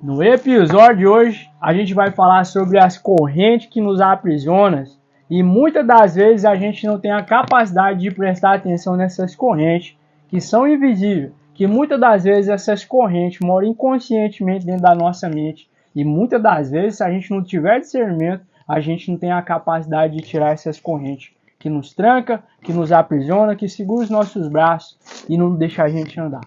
No episódio de hoje, a gente vai falar sobre as correntes que nos aprisionam e muitas das vezes a gente não tem a capacidade de prestar atenção nessas correntes que são invisíveis, que muitas das vezes essas correntes moram inconscientemente dentro da nossa mente e muitas das vezes, se a gente não tiver discernimento, a gente não tem a capacidade de tirar essas correntes que nos tranca, que nos aprisiona, que segura os nossos braços e não deixa a gente andar,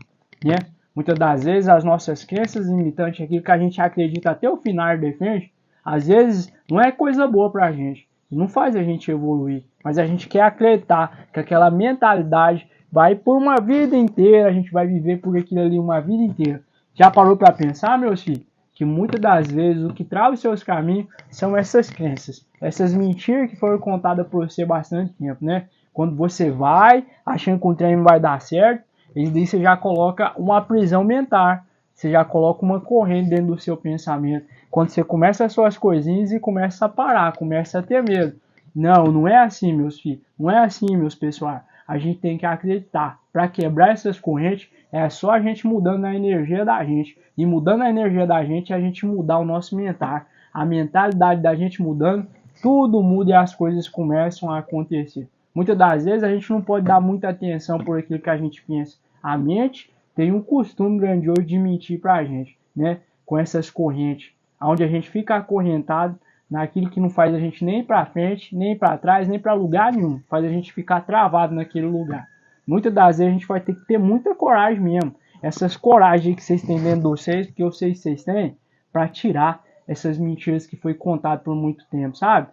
né? Muitas das vezes as nossas crenças limitantes, aquilo que a gente acredita até o final e defende, às vezes não é coisa boa pra gente, não faz a gente evoluir, mas a gente quer acreditar que aquela mentalidade vai por uma vida inteira, a gente vai viver por aquilo ali uma vida inteira. Já parou para pensar, meus filhos, que muitas das vezes o que trava os seus caminhos são essas crenças, essas mentiras que foram contadas por você há bastante tempo, né? Quando você vai achando que o treino vai dar certo, e daí você já coloca uma prisão mental, você já coloca uma corrente dentro do seu pensamento. Quando você começa as suas coisinhas e começa a parar, começa a ter medo. Não, não é assim, meus filhos. Não é assim, meus pessoal. A gente tem que acreditar. Para quebrar essas correntes, é só a gente mudando a energia da gente. E mudando a energia da gente, a gente mudar o nosso mental. A mentalidade da gente mudando, tudo muda e as coisas começam a acontecer. Muitas das vezes a gente não pode dar muita atenção por aquilo que a gente pensa. A mente tem um costume grandioso de mentir para a gente, né? Com essas correntes, onde a gente fica acorrentado naquilo que não faz a gente nem para frente, nem para trás, nem para lugar nenhum. Faz a gente ficar travado naquele lugar. Muitas das vezes a gente vai ter que ter muita coragem mesmo. Essas coragens que vocês têm dentro de vocês, que eu sei que vocês têm, para tirar essas mentiras que foi contado por muito tempo, sabe?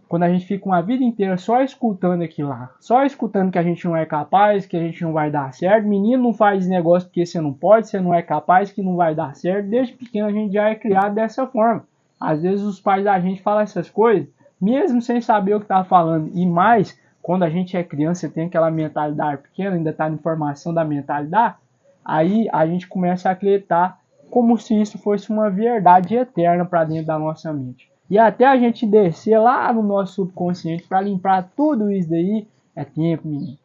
Quando a gente fica uma vida inteira só escutando aquilo lá, só escutando que a gente não é capaz, que a gente não vai dar certo, menino não faz negócio porque você não pode, você não é capaz, que não vai dar certo, desde pequeno a gente já é criado dessa forma. Às vezes os pais da gente falam essas coisas, mesmo sem saber o que está falando, e mais, quando a gente é criança, tem aquela mentalidade pequena, ainda está em formação da mentalidade, aí a gente começa a acreditar como se isso fosse uma verdade eterna para dentro da nossa mente. E até a gente descer lá no nosso subconsciente para limpar tudo isso daí, é tempo, menino.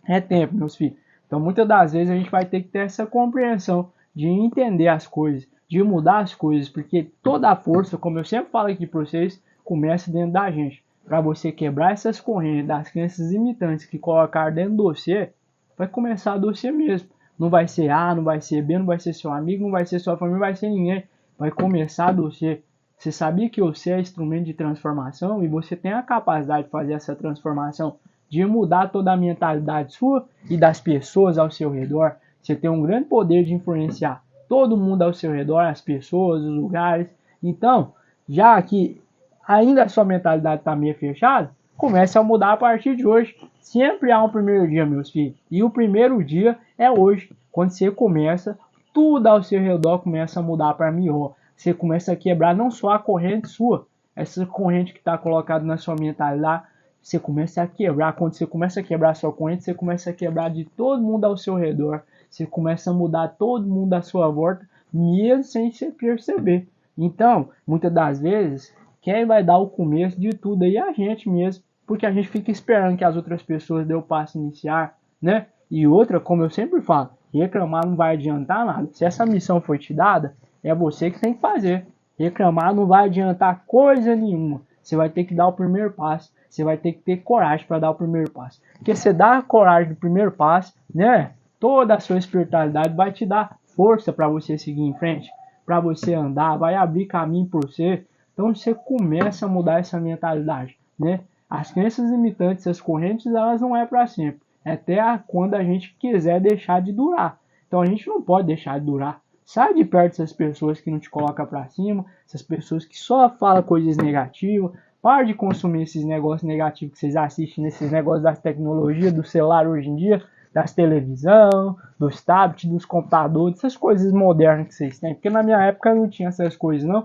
É tempo, meus filhos. Então, muitas das vezes a gente vai ter que ter essa compreensão de entender as coisas, de mudar as coisas, porque toda a força, como eu sempre falo aqui para vocês, começa dentro da gente. Para você quebrar essas correntes das crenças limitantes que colocar dentro de você, vai começar de você mesmo. Não vai ser A, não vai ser B, não vai ser seu amigo, não vai ser sua família, não vai ser ninguém. Vai começar de você. Você sabia que você é instrumento de transformação e você tem a capacidade de fazer essa transformação, de mudar toda a mentalidade sua e das pessoas ao seu redor. Você tem um grande poder de influenciar todo mundo ao seu redor, as pessoas, os lugares. Então, já que ainda a sua mentalidade está meio fechada, comece a mudar a partir de hoje. Sempre há um primeiro dia, meus filhos. E o primeiro dia é hoje. Quando você começa, tudo ao seu redor começa a mudar para melhor. Você começa a quebrar não só a corrente sua, essa corrente que está colocada na sua mentalidade, você começa a quebrar. Quando você começa a quebrar a sua corrente, você começa a quebrar de todo mundo ao seu redor. Você começa a mudar todo mundo à sua volta, mesmo sem você perceber. Então, muitas das vezes, quem vai dar o começo de tudo aí é a gente mesmo, porque a gente fica esperando que as outras pessoas dêem o passo iniciar, né? E outra, como eu sempre falo, reclamar não vai adiantar nada. Se essa missão foi te dada, é você que tem que fazer. Reclamar não vai adiantar coisa nenhuma. Você vai ter que dar o primeiro passo. Você vai ter que ter coragem para dar o primeiro passo. Porque você dá a coragem do primeiro passo, né? Toda a sua espiritualidade vai te dar força para você seguir em frente, para você andar, vai abrir caminho para você. Então você começa a mudar essa mentalidade, né? As crenças limitantes, as correntes, elas não é para sempre. É até quando a gente quiser deixar de durar. Então a gente não pode deixar de durar. Sai de perto dessas pessoas que não te colocam para cima, essas pessoas que só falam coisas negativas. Para de consumir esses negócios negativos que vocês assistem nesses negócios das tecnologias, do celular hoje em dia, das televisão, dos tablets, dos computadores, essas coisas modernas que vocês têm. Porque na minha época não tinha essas coisas, não.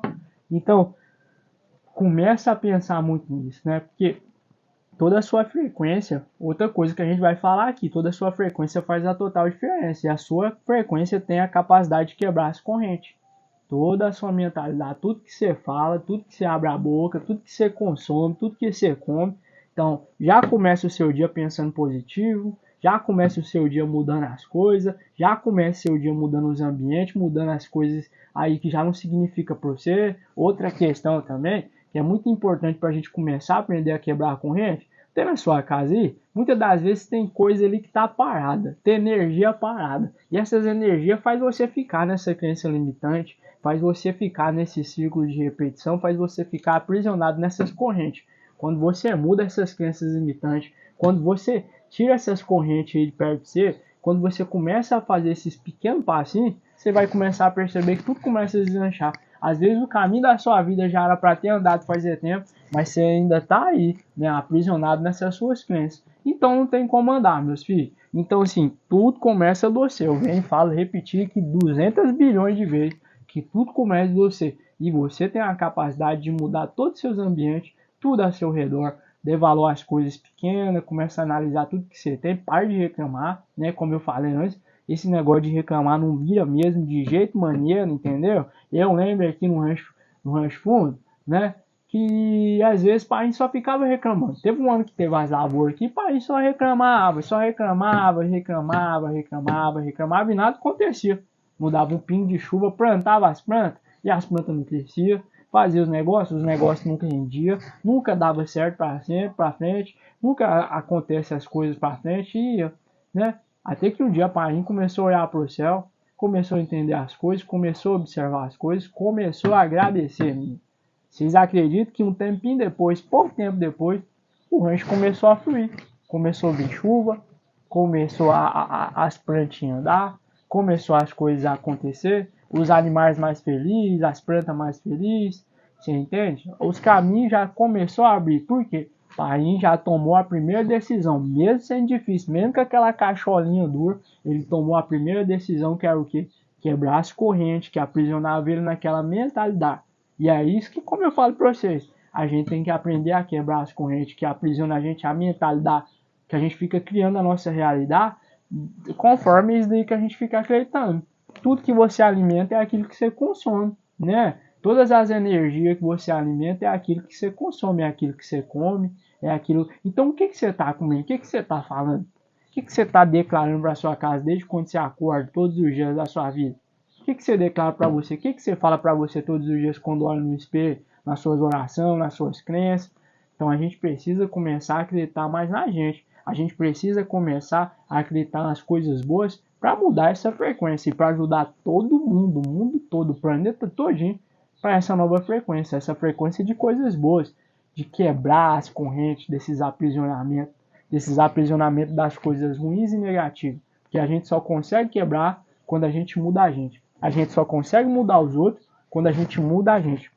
Então, começa a pensar muito nisso, né? Porque toda a sua frequência, outra coisa que a gente vai falar aqui, toda a sua frequência faz a total diferença. E a sua frequência tem a capacidade de quebrar as correntes. Toda a sua mentalidade, tudo que você fala, tudo que você abre a boca, tudo que você consome, tudo que você come. Então, já começa o seu dia pensando positivo, já começa o seu dia mudando as coisas, já começa o seu dia mudando os ambientes, mudando as coisas aí que já não significa para você. Outra questão também, que é muito importante para a gente começar a aprender a quebrar a corrente, tem na sua casa aí, muitas das vezes tem coisa ali que está parada, tem energia parada. E essas energias faz você ficar nessa crença limitante, faz você ficar nesse ciclo de repetição, faz você ficar aprisionado nessas correntes. Quando você muda essas crenças limitantes, quando você tira essas correntes aí de perto de você, quando você começa a fazer esses pequenos passinhos, você vai começar a perceber que tudo começa a deslanchar. Às vezes o caminho da sua vida já era para ter andado fazia tempo, mas você ainda está aí, né, aprisionado nessas suas crenças. Então não tem como andar, meus filhos. Então assim, tudo começa do você. Eu venho e falo, repetir aqui 200 bilhões de vezes, que tudo começa do você. E você tem a capacidade de mudar todos os seus ambientes, tudo ao seu redor. Dê valor às coisas pequenas, começa a analisar tudo que você tem, pare de reclamar, né, como eu falei antes. Esse negócio de reclamar não vira mesmo de jeito maneiro, entendeu? Eu lembro aqui no rancho fundo, né? Que às vezes o pai só ficava reclamando. Teve um ano que teve as lavouras aqui, o pai só reclamava e nada acontecia. Mudava um pingo de chuva, plantava as plantas e as plantas não cresciam. Fazia os negócios nunca rendiam, nunca dava certo para frente, nunca acontece as coisas para frente, e, né? Até que um dia o pai começou a olhar para o céu, começou a entender as coisas, começou a observar as coisas, começou a agradecer. Vocês acreditam que um tempinho depois, pouco tempo depois, o rancho começou a fluir. Começou a vir chuva, começou as plantinhas a andar, começou as coisas a acontecer, os animais mais felizes, as plantas mais felizes, você entende? Os caminhos já começou a abrir. Por quê? Pai já tomou a primeira decisão, mesmo sendo difícil, mesmo com aquela cacholinha dura, ele tomou a primeira decisão, que era o quê? Quebrar as correntes, que aprisionava ele naquela mentalidade. E é isso que, como eu falo para vocês, a gente tem que aprender a quebrar as correntes que aprisionam a gente, a mentalidade, que a gente fica criando a nossa realidade, conforme isso daí que a gente fica acreditando. Tudo que você alimenta é aquilo que você consome, né? Todas as energias que você alimenta é aquilo que você consome, é aquilo que você come, é aquilo. Então, o que você está comendo? O que você está falando? O que você está declarando para sua casa desde quando você acorda, todos os dias da sua vida? O que você declara para você? O que você fala para você todos os dias quando olha no espelho, nas suas orações, nas suas crenças? Então, a gente precisa começar a acreditar mais na gente. A gente precisa começar a acreditar nas coisas boas para mudar essa frequência e para ajudar todo mundo, o mundo todo, o planeta todinho, para essa nova frequência, essa frequência de coisas boas, de quebrar as correntes desses aprisionamentos das coisas ruins e negativas, que a gente só consegue quebrar quando a gente muda a gente. A gente só consegue mudar os outros quando a gente muda a gente.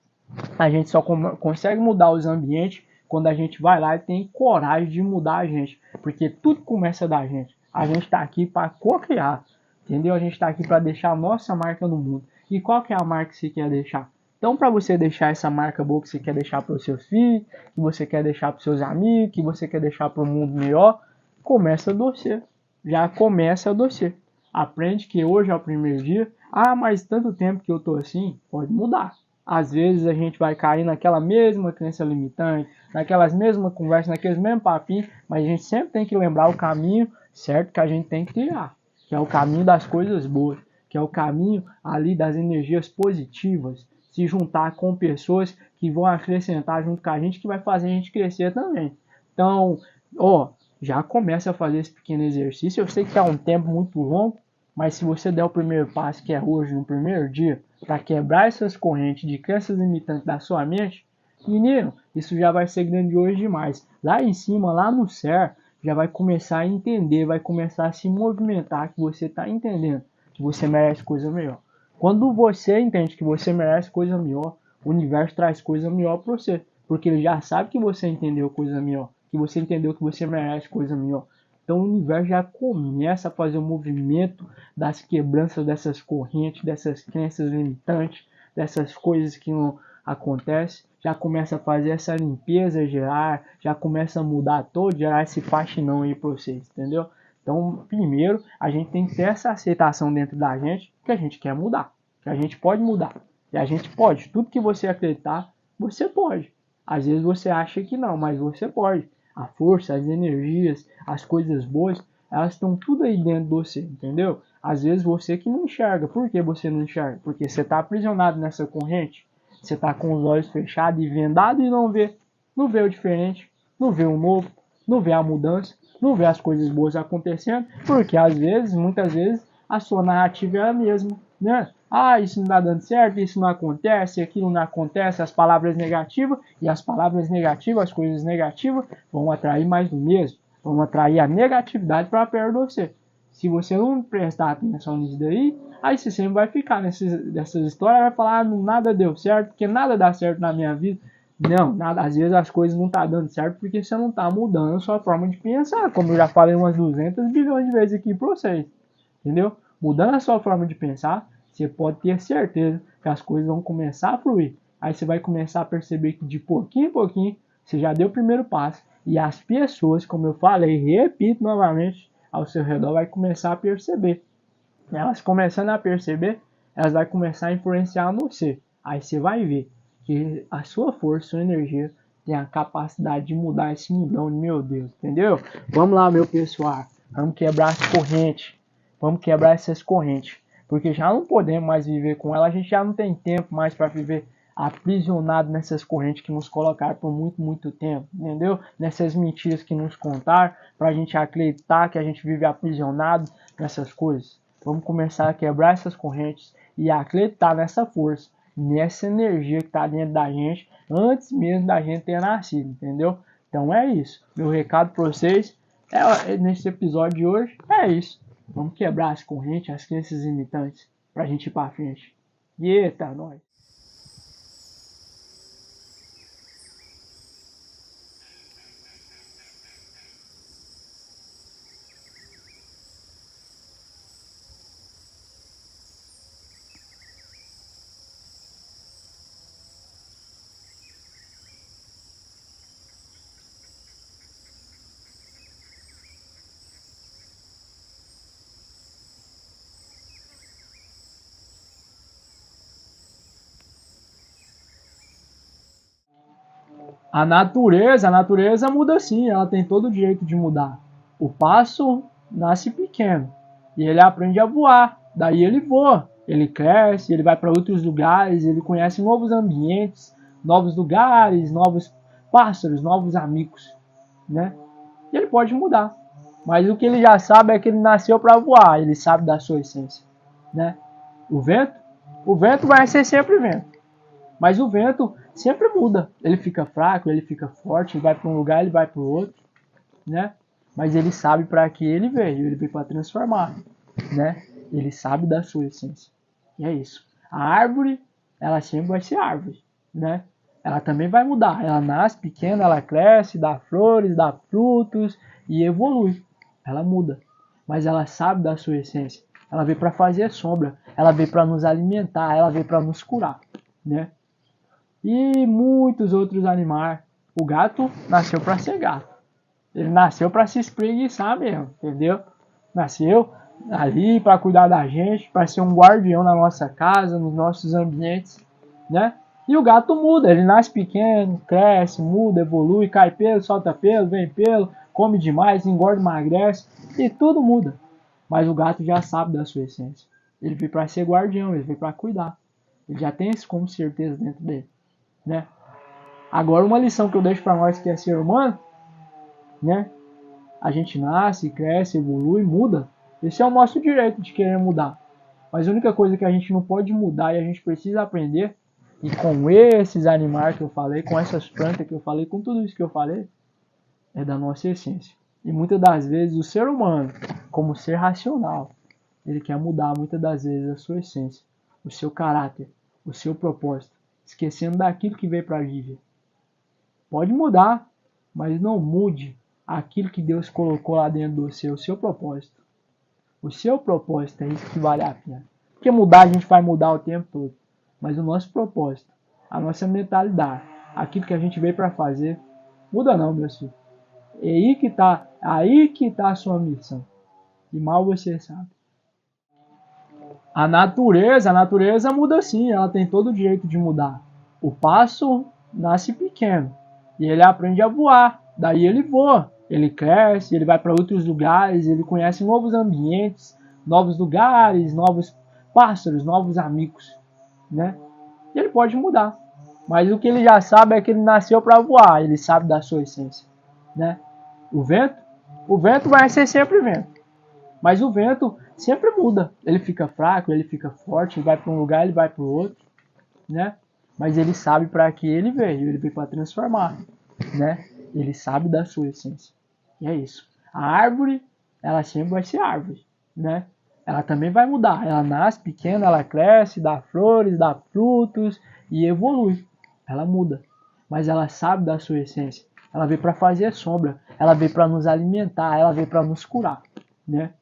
A gente só consegue mudar os ambientes quando a gente vai lá e tem coragem de mudar a gente, porque tudo começa da gente. A gente está aqui para co-criar, entendeu? A gente está aqui para deixar a nossa marca no mundo. E qual que é a marca que você quer deixar? Então, para você deixar essa marca boa que você quer deixar para os seus filhos, que você quer deixar para os seus amigos, que você quer deixar para o mundo melhor, começa do você. Já começa do você. Aprende que hoje é o primeiro dia. Ah, mas tanto tempo que eu tô assim, pode mudar. Às vezes a gente vai cair naquela mesma crença limitante, naquelas mesmas conversas, naqueles mesmos papinhos, mas a gente sempre tem que lembrar o caminho certo que a gente tem que criar, que é o caminho das coisas boas, que é o caminho ali das energias positivas, se juntar com pessoas que vão acrescentar junto com a gente, que vai fazer a gente crescer também. Então, já começa a fazer esse pequeno exercício. Eu sei que é um tempo muito longo, mas se você der o primeiro passo, que é hoje, no primeiro dia, para quebrar essas correntes de crenças limitantes da sua mente, menino, isso já vai ser grandioso demais. Lá em cima, lá no céu, já vai começar a entender, vai começar a se movimentar, que você está entendendo que você merece coisa melhor. Quando você entende que você merece coisa melhor, o universo traz coisa melhor para você, porque ele já sabe que você entendeu coisa melhor, que você entendeu que você merece coisa melhor. Então o universo já começa a fazer o movimento das quebranças dessas correntes, dessas crenças limitantes, dessas coisas que não acontecem. Já começa a fazer essa limpeza gerar, já começa a mudar todo, gerar esse faxinão aí para vocês, entendeu? Então, primeiro, a gente tem que ter essa aceitação dentro da gente que a gente quer mudar, que a gente pode mudar. E a gente pode. Tudo que você acreditar, você pode. Às vezes você acha que não, mas você pode. A força, as energias, as coisas boas elas estão tudo aí dentro de você, entendeu? Às vezes você que não enxerga. Por que você não enxerga? Porque você está aprisionado nessa corrente. Você está com os olhos fechados e vendados e não vê. Não vê o diferente, não vê o novo, não vê a mudança, não vê as coisas boas acontecendo, porque às vezes, muitas vezes, a sua narrativa é a mesma, né? Ah, isso não está dando certo, isso não acontece, aquilo não acontece, as palavras negativas, e as palavras negativas, as coisas negativas, vão atrair mais do mesmo, vão atrair a negatividade para perto de você. Se você não prestar atenção nisso daí, aí você sempre vai ficar nessas histórias, vai falar, ah, nada deu certo, porque nada dá certo na minha vida. Não, nada, às vezes as coisas não estão dando certo porque você não está mudando a sua forma de pensar, como eu já falei umas 200 bilhões de vezes aqui para vocês, entendeu? Mudando a sua forma de pensar, você pode ter certeza que as coisas vão começar a fluir. Aí você vai começar a perceber que de pouquinho em pouquinho você já deu o primeiro passo e as pessoas, como eu falei, repito novamente, ao seu redor vai começar a perceber. Elas começando a perceber, elas vão começar a influenciar você. Aí você vai ver que a sua força, sua energia tem a capacidade de mudar esse mundão, meu Deus, entendeu? Vamos lá, meu pessoal, vamos quebrar as correntes, vamos quebrar essas correntes, porque já não podemos mais viver com ela, a gente já não tem tempo mais para viver aprisionado nessas correntes que nos colocaram por muito, muito tempo, entendeu? Nessas mentiras que nos contaram, para a gente acreditar que a gente vive aprisionado nessas coisas. Vamos começar a quebrar essas correntes e acreditar nessa força, nessa energia que está dentro da gente, antes mesmo da gente ter nascido, entendeu? Então é isso. Meu recado para vocês nesse episódio de hoje é isso. Vamos quebrar as correntes, as crenças limitantes, para a gente ir para frente. Eita, nós! A natureza muda sim, ela tem todo o direito de mudar. O pássaro nasce pequeno e ele aprende a voar, daí ele voa, ele cresce, ele vai para outros lugares, ele conhece novos ambientes, novos lugares, novos pássaros, novos amigos, né? E ele pode mudar, mas o que ele já sabe é que ele nasceu para voar, ele sabe da sua essência, né? O vento, o vento vai ser sempre vento. Mas o vento sempre muda. Ele fica fraco, ele fica forte, ele vai para um lugar, ele vai para o outro, né? Mas ele sabe para que ele veio para transformar, né? Ele sabe da sua essência. E é isso. A árvore, ela sempre vai ser árvore, né? Ela também vai mudar. Ela nasce pequena, ela cresce, dá flores, dá frutos e evolui. Ela muda. Mas ela sabe da sua essência. Ela veio para fazer sombra. Ela veio para nos alimentar. Ela veio para nos curar, né? E muitos outros animais. O gato nasceu para ser gato. Ele nasceu para se espreguiçar mesmo, entendeu? Nasceu ali para cuidar da gente, para ser um guardião na nossa casa, nos nossos ambientes, né? E o gato muda, ele nasce pequeno, cresce, muda, evolui, cai pelo, solta pelo, vem pelo, come demais, engorda, emagrece e tudo muda. Mas o gato já sabe da sua essência. Ele veio para ser guardião, ele veio para cuidar. Ele já tem isso como certeza dentro dele, né? Agora uma lição que eu deixo para nós que é ser humano, né? A gente nasce, cresce, evolui, muda. Esse é o nosso direito de querer mudar. Mas a única coisa que a gente não pode mudar e a gente precisa aprender, e com esses animais que eu falei, com essas plantas que eu falei, com tudo isso que eu falei, é da nossa essência. E muitas das vezes o ser humano, como ser racional, ele quer mudar muitas das vezes a sua essência, o seu caráter, o seu propósito, esquecendo daquilo que veio para viver. Pode mudar, mas não mude aquilo que Deus colocou lá dentro do seu, o seu propósito. O seu propósito é isso que vale a pena. Porque mudar a gente vai mudar o tempo todo. Mas o nosso propósito, a nossa mentalidade, aquilo que a gente veio para fazer, muda não, meu filho. É aí que tá a sua missão. E mal você sabe. A natureza muda sim, ela tem todo o direito de mudar. O pássaro nasce pequeno e ele aprende a voar, daí ele voa, Ele cresce, ele vai para outros lugares, ele conhece novos ambientes, novos lugares, novos pássaros, novos amigos, né? E ele pode mudar. Mas o que ele já sabe é que ele nasceu para voar, ele sabe da sua essência, né? O vento vai ser sempre vento. Mas o vento sempre muda. Ele fica fraco, ele fica forte, ele vai para um lugar, ele vai para o outro, né? Mas ele sabe para que ele veio para transformar, né? Ele sabe da sua essência. E é isso. A árvore, ela sempre vai ser árvore, né? Ela também vai mudar. Ela nasce pequena, ela cresce, dá flores, dá frutos e evolui. Ela muda. Mas ela sabe da sua essência. Ela veio para fazer sombra. Ela veio para nos alimentar. Ela veio para nos curar, né?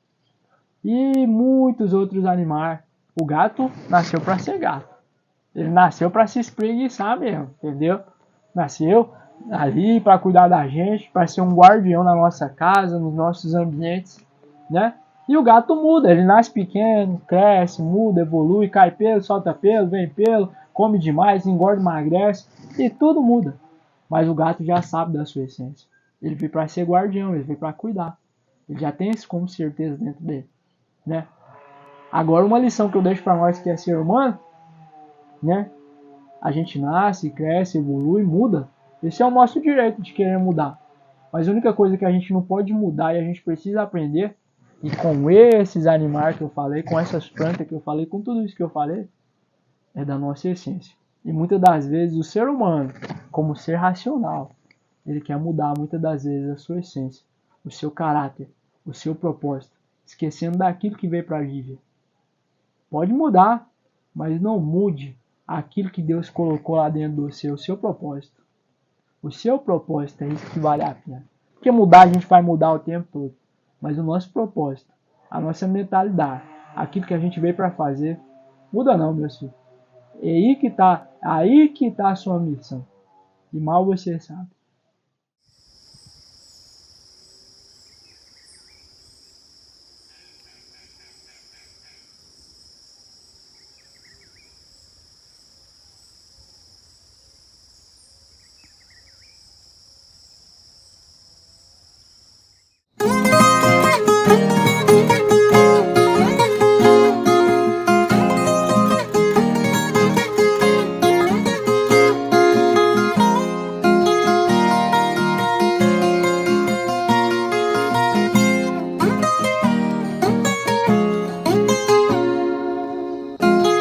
E muitos outros animais. O gato nasceu para ser gato. Ele nasceu para se espreguiçar mesmo, entendeu? Nasceu ali para cuidar da gente, para ser um guardião na nossa casa, nos nossos ambientes, né? E o gato muda, ele nasce pequeno, cresce, muda, evolui, cai pelo, solta pelo, vem pelo, come demais, engorda, emagrece e tudo muda. Mas o gato já sabe da sua essência. Ele veio para ser guardião, ele veio para cuidar. Ele já tem isso como certeza dentro dele, né? Agora uma lição que eu deixo para nós que é ser humano, né? A gente nasce, cresce, evolui, muda. Esse é o nosso direito de querer mudar. Mas a única coisa que a gente não pode mudar e a gente precisa aprender, e com esses animais que eu falei, com essas plantas que eu falei, com tudo isso que eu falei, é da nossa essência. E muitas das vezes o ser humano, como ser racional, ele quer mudar muitas das vezes a sua essência, o seu caráter, o seu propósito, esquecendo daquilo que veio para viver. Pode mudar, mas não mude aquilo que Deus colocou lá dentro do seu, o seu propósito. O seu propósito é isso que vale a pena. Porque mudar a gente vai mudar o tempo todo. Mas o nosso propósito, a nossa mentalidade, aquilo que a gente veio para fazer, muda não, meu filho. É aí que está a sua missão. E mal você sabe.